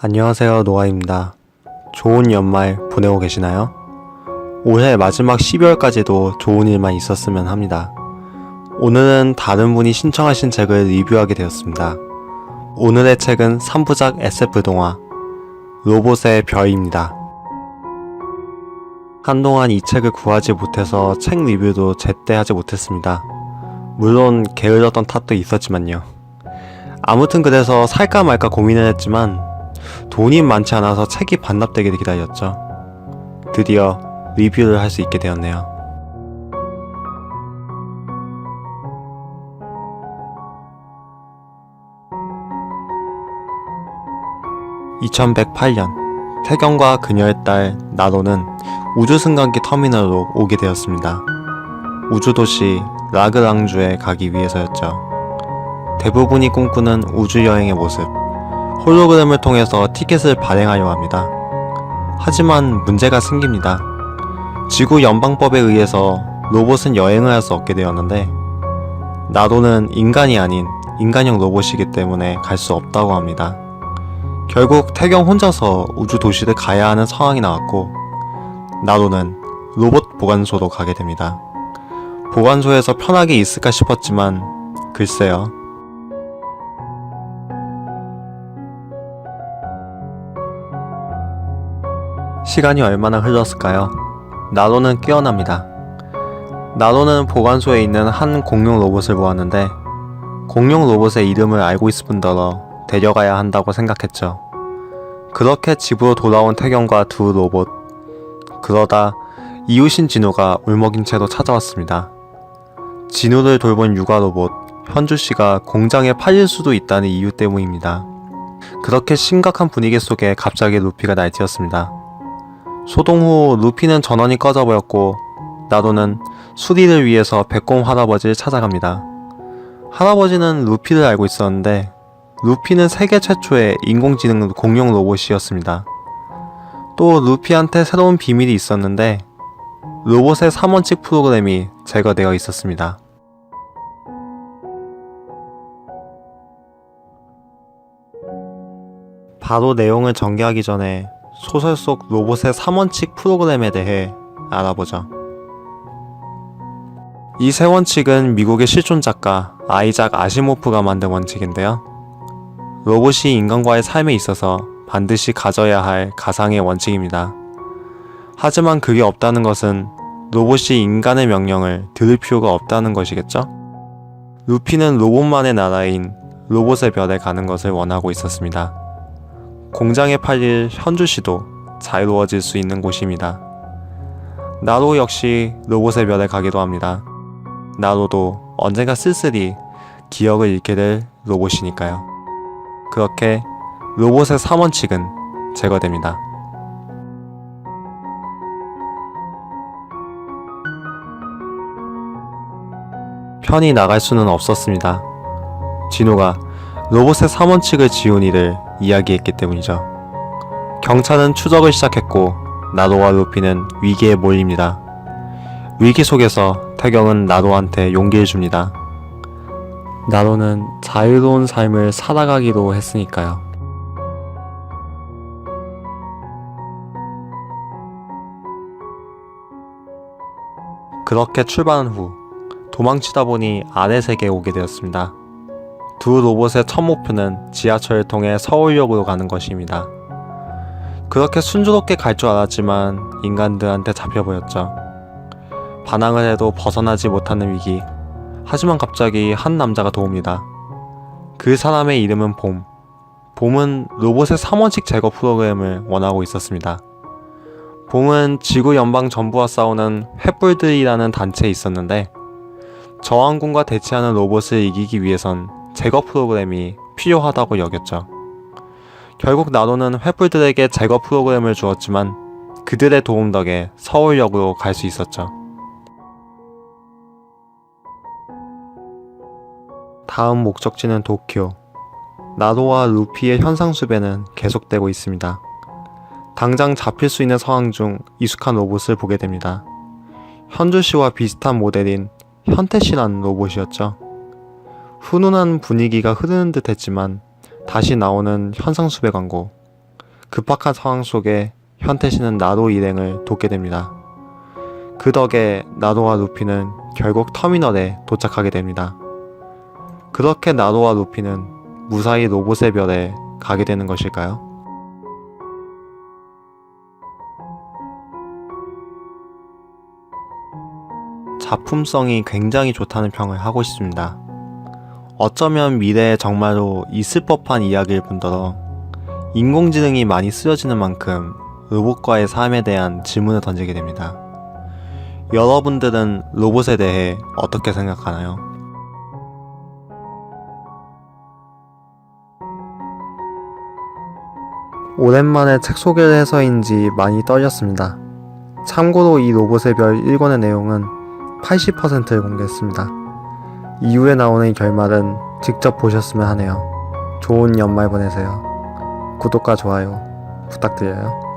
안녕하세요, 노아입니다. 좋은 연말 보내고 계시나요? 올해 마지막 12월까지도 좋은 일만 있었으면 합니다. 오늘은 다른 분이 신청하신 책을 리뷰하게 되었습니다. 오늘의 책은 3부작 SF 동화 로봇의 별입니다. 한동안 이 책을 구하지 못해서 책 리뷰도 제때 하지 못했습니다. 물론 게을렀던 탓도 있었지만요. 아무튼 그래서 살까 말까 고민을 했지만 돈이 많지 않아서 책이 반납되기를 기다렸죠. 드디어 리뷰를 할 수 있게 되었네요. (2108년) 태경과 그녀의 딸 나로는 우주승강기 터미널로 오게 되었습니다. 우주도시 라그랑주에 가기 위해서였죠. 대부분이 꿈꾸는 우주여행의 모습, 홀로그램을 통해서 티켓을 발행하려 합니다. 하지만 문제가 생깁니다. 지구 연방법에 의해서 로봇은 여행을 할 수 없게 되었는데 나로는 인간이 아닌 인간형 로봇이기 때문에 갈 수 없다고 합니다. 결국 태경 혼자서 우주 도시를 가야 하는 상황이 나왔고 나로는 로봇 보관소로 가게 됩니다. 보관소에서 편하게 있을까 싶었지만 글쎄요. 시간이 얼마나 흘렀을까요? 나로는 깨어납니다. 나로는 보관소에 있는 한 공룡 로봇을 보았는데 공룡 로봇의 이름을 알고 있을 뿐더러 데려가야 한다고 생각했죠. 그렇게 집으로 돌아온 태경과 두 로봇. 그러다 이웃인 진우가 울먹인 채로 찾아왔습니다. 진우를 돌본 육아 로봇 현주씨가 공장에 팔릴 수도 있다는 이유 때문입니다. 그렇게 심각한 분위기 속에 갑자기 루피가 날뛰었습니다. 소동 후 루피는 전원이 꺼져버렸고 나로는 수리를 위해서 백곰 할아버지를 찾아갑니다. 할아버지는 루피를 알고 있었는데 루피는 세계 최초의 인공지능 공룡 로봇이었습니다. 또 루피한테 새로운 비밀이 있었는데 로봇의 3원칙 프로그램이 제거되어 있었습니다. 바로 내용을 전개하기 전에 소설 속 로봇의 3원칙 프로그램에 대해 알아보죠. 이 세 원칙은 미국의 실존 작가 아이작 아시모프가 만든 원칙인데요. 로봇이 인간과의 삶에 있어서 반드시 가져야 할 가상의 원칙입니다. 하지만 그게 없다는 것은 로봇이 인간의 명령을 들을 필요가 없다는 것이겠죠? 루피는 로봇만의 나라인 로봇의 별에 가는 것을 원하고 있었습니다. 공장에 팔릴 현주씨도 자유로워질 수 있는 곳입니다. 나로 역시 로봇의 별에 가기도 합니다. 나로도 언젠가 쓸쓸히 기억을 잃게 될 로봇이니까요. 그렇게 로봇의 3원칙은 제거됩니다. 편히 나갈 수는 없었습니다. 진우가 로봇의 3원칙을 지운 일을 이야기했기 때문이죠. 경찰은 추적을 시작했고 나로와 루피는 위기에 몰립니다. 위기 속에서 태경은 나로한테 용기를 줍니다. 나로는 자유로운 삶을 살아가기로 했으니까요. 그렇게 출발한 후 도망치다 보니 아래 세계에 오게 되었습니다. 두 로봇의 첫 목표는 지하철을 통해 서울역으로 가는 것입니다. 그렇게 순조롭게 갈 줄 알았지만 인간들한테 잡혀버렸죠. 반항을 해도 벗어나지 못하는 위기. 하지만 갑자기 한 남자가 도웁니다. 그 사람의 이름은 봄. 봄은 로봇의 3원칙 제거 프로그램을 원하고 있었습니다. 봄은 지구 연방 정부와 싸우는 횃불들이라는 단체에 있었는데 저항군과 대치하는 로봇을 이기기 위해선 제거 프로그램이 필요하다고 여겼죠. 결국 나로는 횃불들에게 제거 프로그램을 주었지만 그들의 도움 덕에 서울역으로 갈 수 있었죠. 다음 목적지는 도쿄. 나로와 루피의 현상수배는 계속되고 있습니다. 당장 잡힐 수 있는 상황 중 익숙한 로봇을 보게 됩니다. 현주씨와 비슷한 모델인 현태씨라는 로봇이었죠. 훈훈한 분위기가 흐르는 듯 했지만 다시 나오는 현상수배 광고. 급박한 상황 속에 현태 씨는 나도 일행을 돕게 됩니다. 그 덕에 나도와 루피는 결국 터미널에 도착하게 됩니다. 그렇게 나도와 루피는 무사히 로봇의 별에 가게 되는 것일까요? 작품성이 굉장히 좋다는 평을 하고 싶습니다. 어쩌면 미래에 정말로 있을 법한 이야기일 뿐더러 인공지능이 많이 쓰여지는 만큼 로봇과의 삶에 대한 질문을 던지게 됩니다. 여러분들은 로봇에 대해 어떻게 생각하나요? 오랜만에 책 소개를 해서인지 많이 떨렸습니다. 참고로 이 로봇의 별 1권의 내용은 80%를 공개했습니다. 이후에 나오는 결말은 직접 보셨으면 하네요. 좋은 연말 보내세요. 구독과 좋아요 부탁드려요.